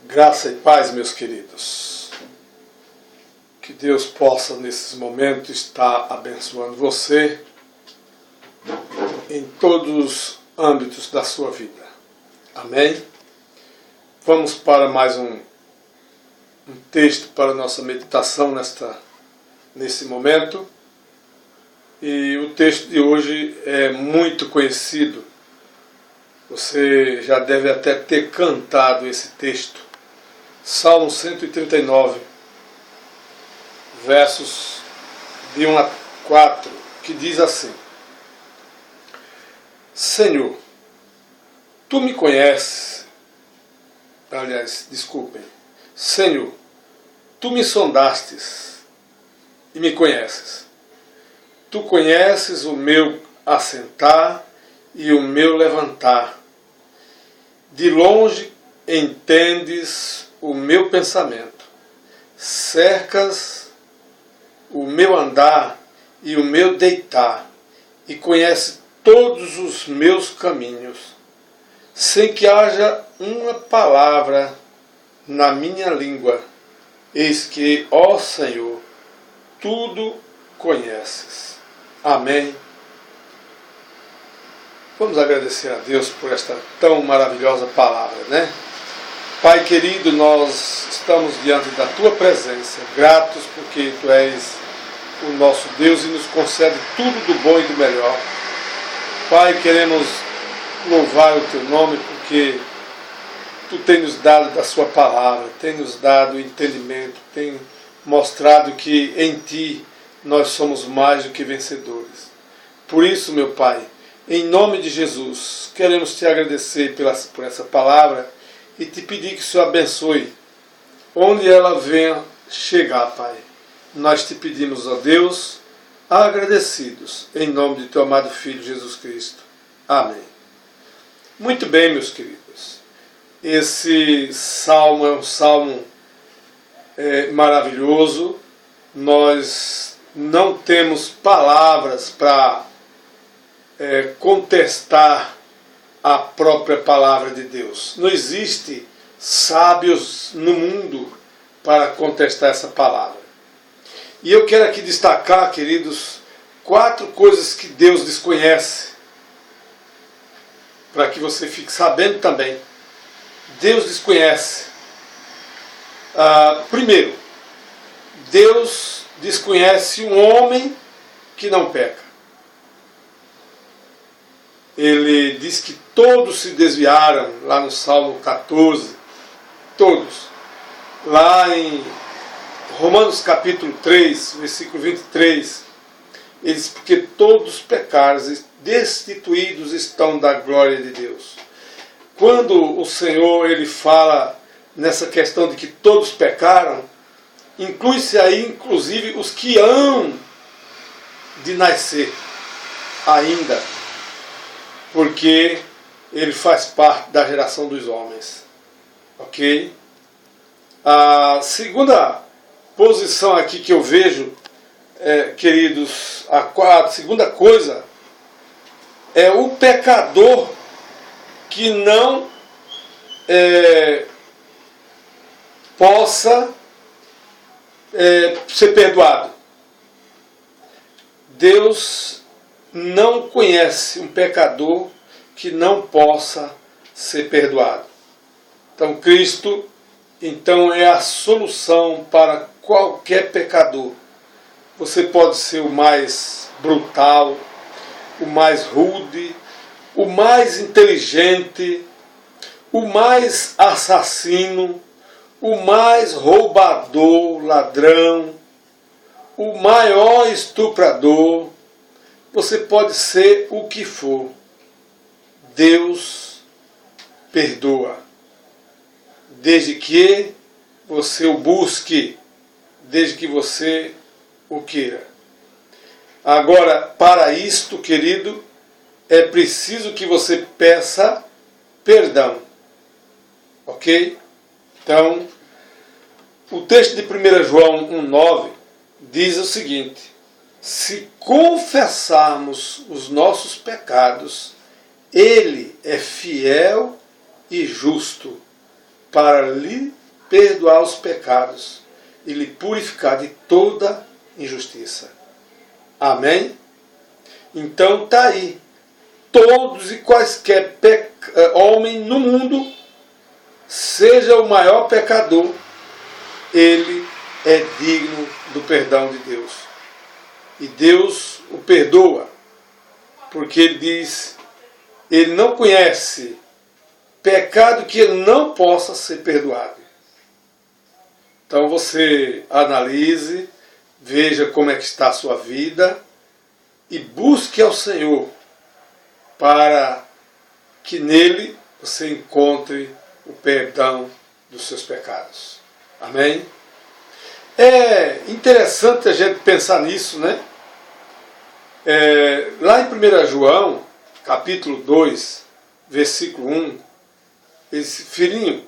Graça e paz, meus queridos. Que Deus possa, nesses momentos, estar abençoando você em todos os âmbitos da sua vida. Amém? Vamos para mais um texto para a nossa meditação nesse momento. E o texto de hoje é muito conhecido. Você já deve até ter cantado esse texto. Salmo 139, versos de 1 a 4, que diz assim: Senhor, Tu me conheces. Senhor, Tu me sondastes e me conheces. Tu conheces o meu assentar e o meu levantar. De longe entendes o meu pensamento. Cercas o meu andar e o meu deitar, e conheces todos os meus caminhos, sem que haja uma palavra na minha língua. Eis que, ó Senhor, tudo conheces. Amém. Vamos agradecer a Deus por esta tão maravilhosa palavra, né? Pai querido, nós estamos diante da Tua presença, gratos porque Tu és o nosso Deus e nos concede tudo do bom e do melhor. Pai, queremos louvar o Teu nome porque Tu tem nos dado da Sua palavra, tem nos dado entendimento, tem mostrado que em Ti nós somos mais do que vencedores. Por isso, meu Pai, em nome de Jesus, queremos Te agradecer por essa palavra e Te pedir que o Senhor abençoe onde ela venha chegar, Pai. Nós Te pedimos, ó Deus, agradecidos, em nome de Teu amado Filho Jesus Cristo. Amém. Muito bem, meus queridos. Esse salmo é um salmo maravilhoso. Nós não temos palavras para contestar a própria palavra de Deus. Não existe sábios no mundo para contestar essa palavra. E eu quero aqui destacar, queridos, 4 coisas que Deus desconhece, para que você fique sabendo também. Deus desconhece. Primeiro, Deus desconhece um homem que não peca. Ele diz que todos se desviaram, lá no Salmo 14, todos. Lá em Romanos capítulo 3, versículo 23, ele diz: porque todos pecaram, destituídos estão da glória de Deus. Quando o Senhor ele fala nessa questão de que todos pecaram, inclui-se aí inclusive os que hão de nascer ainda, porque ele faz parte da geração dos homens. Ok? A segunda posição aqui que eu vejo, queridos, a segunda coisa é o pecador que não possa ser perdoado. Deus não conhece um pecador que não possa ser perdoado. Então Cristo é a solução para qualquer pecador. Você pode ser o mais brutal, o mais rude, o mais inteligente, o mais assassino, o mais roubador, ladrão, o maior estuprador. Você pode ser o que for. Deus perdoa. Desde que você o busque, desde que você o queira. Agora, para isto, querido, é preciso que você peça perdão. Ok? Então, o texto de 1 João 1,9 diz o seguinte: se confessarmos os nossos pecados, Ele é fiel e justo para lhe perdoar os pecados e lhe purificar de toda injustiça. Amém? Então está aí. Todos e quaisquer homem no mundo, seja o maior pecador, ele é digno do perdão de Deus. E Deus o perdoa, porque ele diz, ele não conhece pecado que ele não possa ser perdoado. Então você analise, veja como é que está a sua vida e busque ao Senhor para que nele você encontre o perdão dos seus pecados. Amém? É interessante a gente pensar nisso, né? Lá em 1 João, capítulo 2, versículo 1, ele diz, filhinho,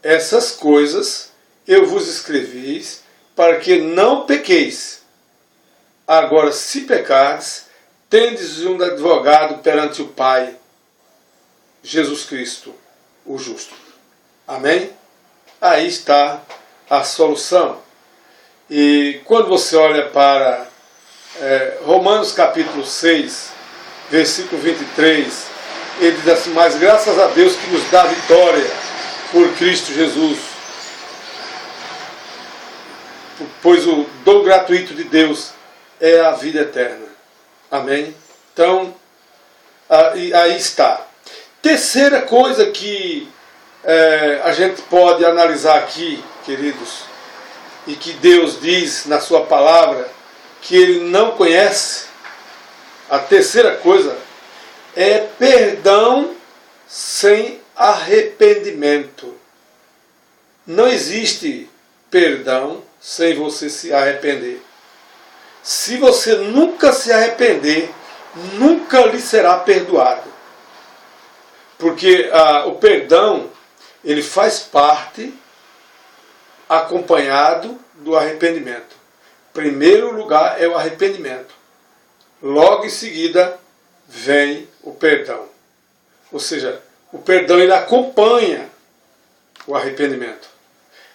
essas coisas eu vos escrevi para que não pequeis. Agora, se pecardes, tendes um advogado perante o Pai, Jesus Cristo, o justo. Amém? Aí está a solução. E quando você olha para Romanos capítulo 6, versículo 23, ele diz assim, mas graças a Deus que nos dá vitória por Cristo Jesus. Pois o dom gratuito de Deus é a vida eterna. Amém? Então, aí está. Terceira coisa que a gente pode analisar aqui, queridos, e que Deus diz na sua palavra, que Ele não conhece, a terceira coisa é perdão sem arrependimento. Não existe perdão sem você se arrepender. Se você nunca se arrepender, nunca lhe será perdoado. Porque o perdão, ele faz parte acompanhado do arrependimento. Primeiro lugar é o arrependimento. Logo em seguida vem o perdão. Ou seja, o perdão ele acompanha o arrependimento.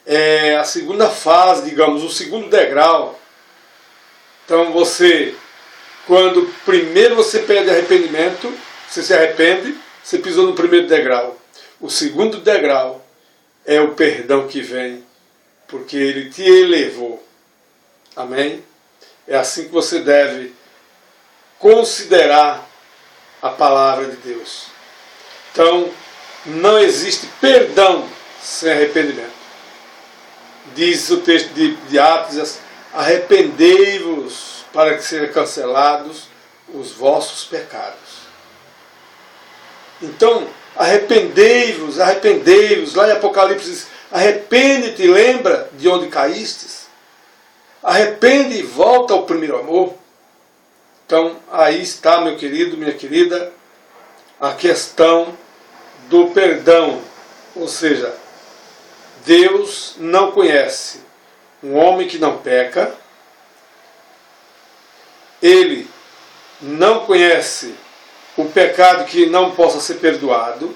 É a segunda fase, digamos, o segundo degrau. Então quando primeiro você pede arrependimento, você se arrepende, você pisou no primeiro degrau. O segundo degrau é o perdão que vem, porque ele te elevou. Amém? É assim que você deve considerar a palavra de Deus. Então, não existe perdão sem arrependimento. Diz o texto de Atos, arrependei-vos para que sejam cancelados os vossos pecados. Então, arrependei-vos, arrependei-vos. Lá em Apocalipse diz, arrepende-te, lembra de onde caístes. Arrepende e volta ao primeiro amor. Então, aí está, meu querido, minha querida, a questão do perdão. Ou seja, Deus não conhece um homem que não peca. Ele não conhece o pecado que não possa ser perdoado.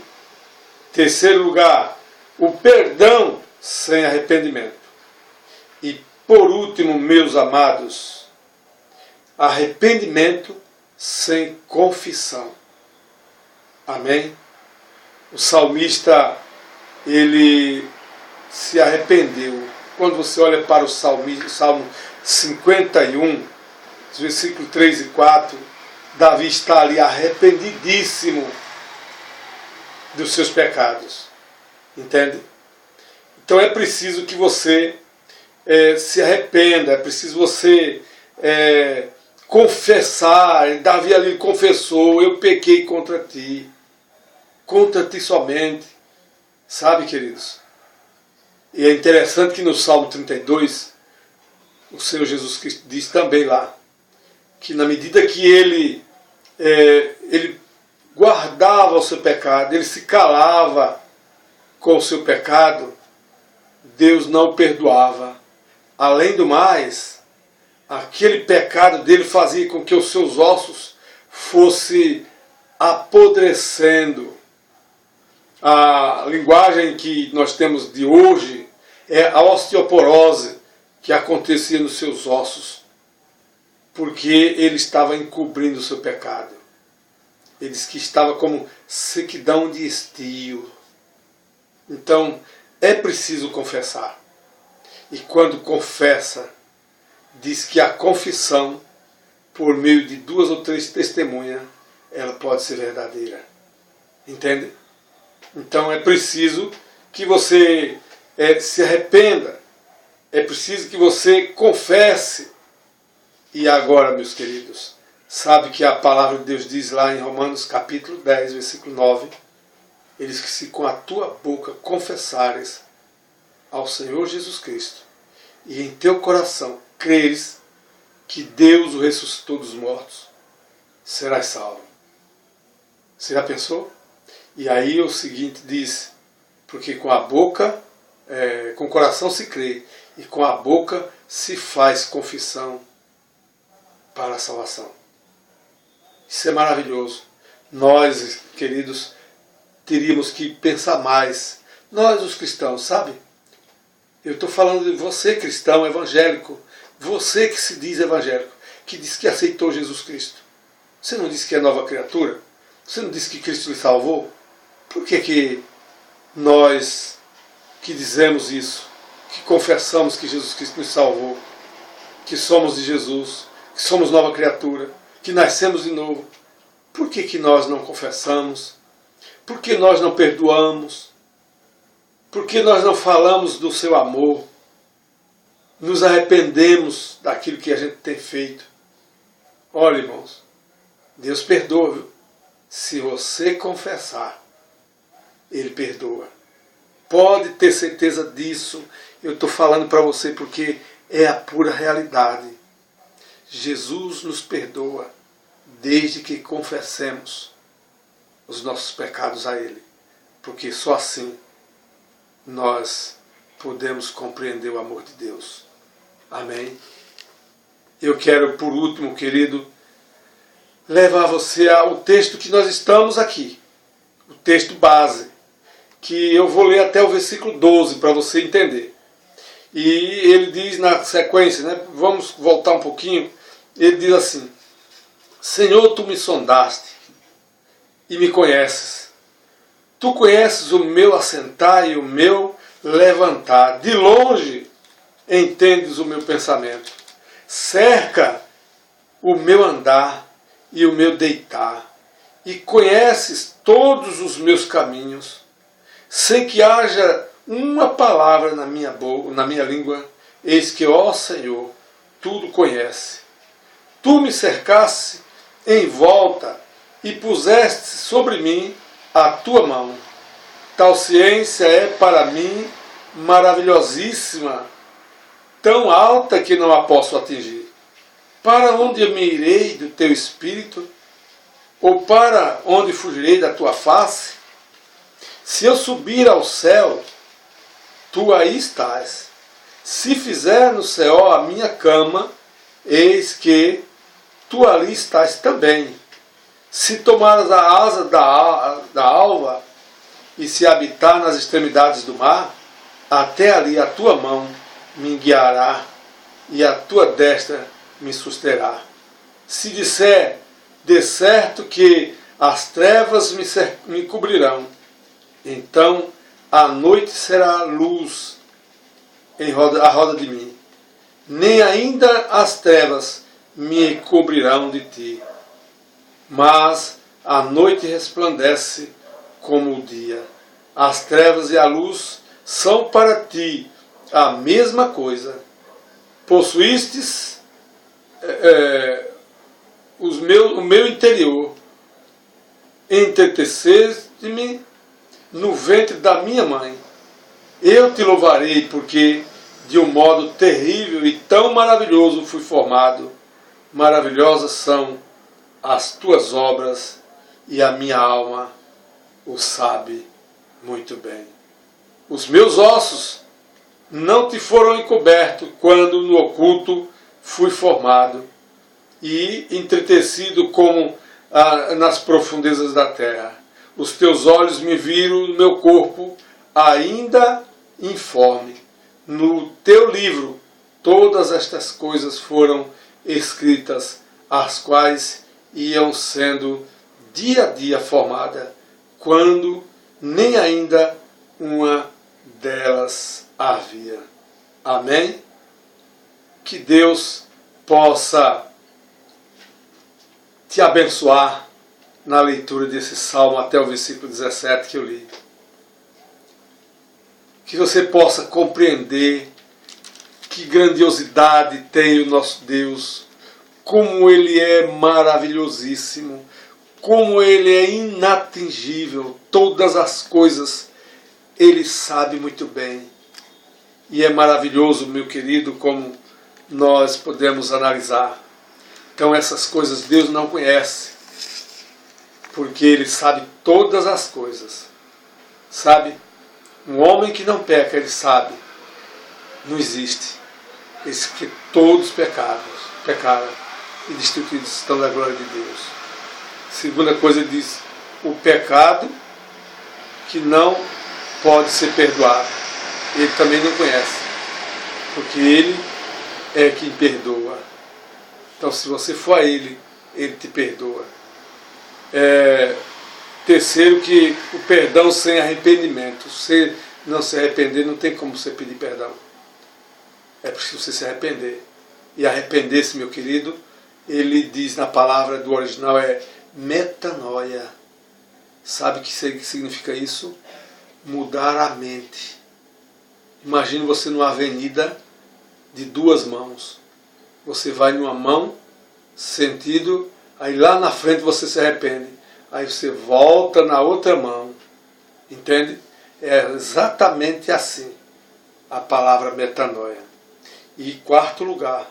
Terceiro lugar, o perdão sem arrependimento. E por último, meus amados, arrependimento sem confissão. Amém? O salmista, ele se arrependeu. Quando você olha para o Salmo 51, versículos 3 e 4, Davi está ali arrependidíssimo dos seus pecados. Entende? Então é preciso que você se arrependa, é preciso você confessar. Davi ali confessou, eu pequei contra ti somente. Sabe, queridos? E é interessante que no Salmo 32, o Senhor Jesus Cristo diz também lá, que na medida que ele guardava o seu pecado, ele se calava com o seu pecado, Deus não o perdoava. Além do mais, aquele pecado dele fazia com que os seus ossos fossem apodrecendo. A linguagem que nós temos de hoje é a osteoporose que acontecia nos seus ossos, porque ele estava encobrindo o seu pecado. Ele diz que estava como sequidão de estio. Então, é preciso confessar. E quando confessa, diz que a confissão, por meio de 2 ou 3 testemunhas, ela pode ser verdadeira. Entende? Então é preciso que você se arrependa. É preciso que você confesse. E agora, meus queridos, sabe que a palavra de Deus diz lá em Romanos capítulo 10, versículo 9, ele diz que se com a tua boca confessares ao Senhor Jesus Cristo e em teu coração creres que Deus o ressuscitou dos mortos, serás salvo. Você já pensou? E aí o seguinte diz, porque com a boca, com o coração se crê, e com a boca se faz confissão para a salvação. Isso é maravilhoso. Nós, queridos, teríamos que pensar mais. Nós, os cristãos, sabe? Eu estou falando de você, cristão, evangélico. Você que se diz evangélico, que diz que aceitou Jesus Cristo. Você não disse que é nova criatura? Você não disse que Cristo lhe salvou? Por que nós que dizemos isso, que confessamos que Jesus Cristo nos salvou, que somos de Jesus, que somos nova criatura, que nascemos de novo, por que nós não confessamos? Por que nós não perdoamos? Por que nós não falamos do seu amor? Nos arrependemos daquilo que a gente tem feito? Olha, irmãos, Deus perdoa, viu? Se você confessar, Ele perdoa. Pode ter certeza disso. Eu estou falando para você porque é a pura realidade. Jesus nos perdoa desde que confessemos os nossos pecados a Ele. Porque só assim nós podemos compreender o amor de Deus. Amém? Eu quero, por último, querido, levar você ao texto que nós estamos aqui. O texto base, que eu vou ler até o versículo 12 para você entender. E ele diz na sequência, né, vamos voltar um pouquinho, ele diz assim: Senhor, tu me sondaste e me conheces. Tu conheces o meu assentar e o meu levantar. De longe entendes o meu pensamento. Cerca o meu andar e o meu deitar. E conheces todos os meus caminhos. Sem que haja uma palavra na minha boca, na minha língua, eis que, ó Senhor, tudo conhece. Tu me cercaste em volta e puseste sobre mim a tua mão. Tal ciência é para mim maravilhosíssima, tão alta que não a posso atingir. Para onde eu me irei do teu espírito? Ou para onde fugirei da tua face? Se eu subir ao céu, tu aí estás. Se fizer no céu a minha cama, eis que tu ali estás também. Se tomares a asa da alva e se habitar nas extremidades do mar, até ali a tua mão me guiará e a tua destra me susterá. Se disser, de certo que as trevas me cobrirão, então a noite será luz à roda de mim, nem ainda as trevas me cobrirão de ti. Mas a noite resplandece como o dia. As trevas e a luz são para ti a mesma coisa. Possuístes o meu interior, entreteceste-me no ventre da minha mãe. Eu te louvarei, porque de um modo terrível e tão maravilhoso fui formado. Maravilhosas são as tuas obras, e a minha alma o sabe muito bem. Os meus ossos não te foram encobertos quando no oculto fui formado e entretecido como nas profundezas da terra. os teus olhos me viram no meu corpo ainda informe. No teu livro todas estas coisas foram escritas, as quais iam sendo dia a dia formada, quando nem ainda uma delas havia. Amém? Que Deus possa te abençoar na leitura desse salmo até o versículo 17 que eu li. Que você possa compreender que grandiosidade tem o nosso Deus, como Ele é maravilhosíssimo, como Ele é inatingível, todas as coisas Ele sabe muito bem. E é maravilhoso, meu querido, como nós podemos analisar. Então essas coisas Deus não conhece, porque Ele sabe todas as coisas. Sabe? Um homem que não peca, ele sabe, não existe. Esse que todos pecaram e destituídos estão da glória de Deus. Segunda coisa, ele diz, o pecado que não pode ser perdoado, ele também não conhece, porque Ele é quem perdoa. Então, se você for a Ele, Ele te perdoa. Terceiro, que o perdão sem arrependimento. Se não se arrepender, não tem como você pedir perdão. É preciso você se arrepender. E arrepender-se, meu querido, ele diz na palavra do original, é metanoia. Sabe o que significa isso? Mudar a mente. Imagine você numa avenida de duas mãos. Você vai numa mão, sentido, aí lá na frente você se arrepende. Aí você volta na outra mão. Entende? É exatamente assim a palavra metanoia. E quarto lugar,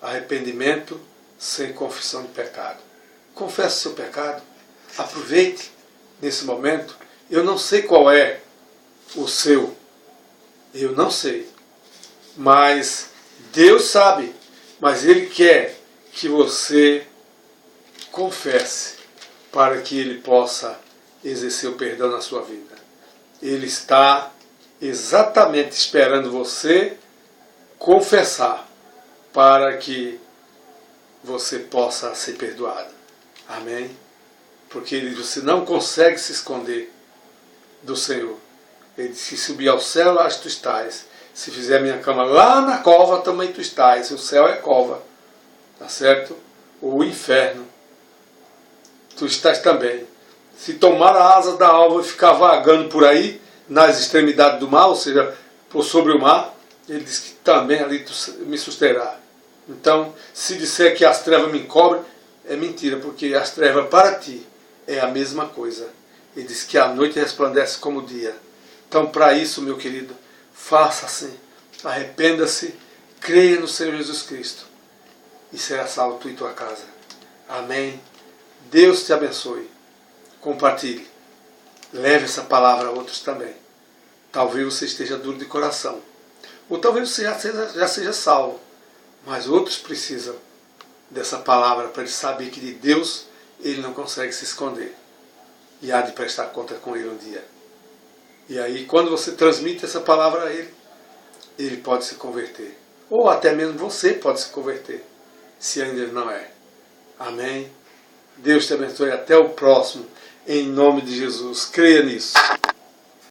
arrependimento sem confissão de pecado. Confesse seu pecado. Aproveite nesse momento. Eu não sei qual é o seu. Eu não sei. Mas Deus sabe. Mas Ele quer que você confesse para que Ele possa exercer o perdão na sua vida. Ele está exatamente esperando você confessar para que você possa ser perdoado. Amém? Porque você não consegue se esconder do Senhor. Ele disse, se subir ao céu, lá tu estás. Se fizer a minha cama lá na cova, também tu estás. O céu é cova. Tá certo? O inferno. Tu estás também. Se tomar a asa da alva e ficar vagando por aí, nas extremidades do mar, ou seja, por sobre o mar, ele diz que também ali tu me susterá. Então, se disser que as trevas me encobrem, é mentira, porque as trevas para ti é a mesma coisa. Ele diz que a noite resplandece como o dia. Então, para isso, meu querido, faça assim. Arrependa-se, creia no Senhor Jesus Cristo e será salvo tu e tua casa. Amém. Deus te abençoe. Compartilhe. Leve essa palavra a outros também. Talvez você esteja duro de coração. Ou talvez você já seja salvo. Mas outros precisam dessa palavra para ele saber que de Deus ele não consegue se esconder. E há de prestar conta com ele um dia. E aí, quando você transmite essa palavra a ele, ele pode se converter. Ou até mesmo você pode se converter, se ainda ele não é. Amém? Deus te abençoe. Até o próximo. Em nome de Jesus. Creia nisso.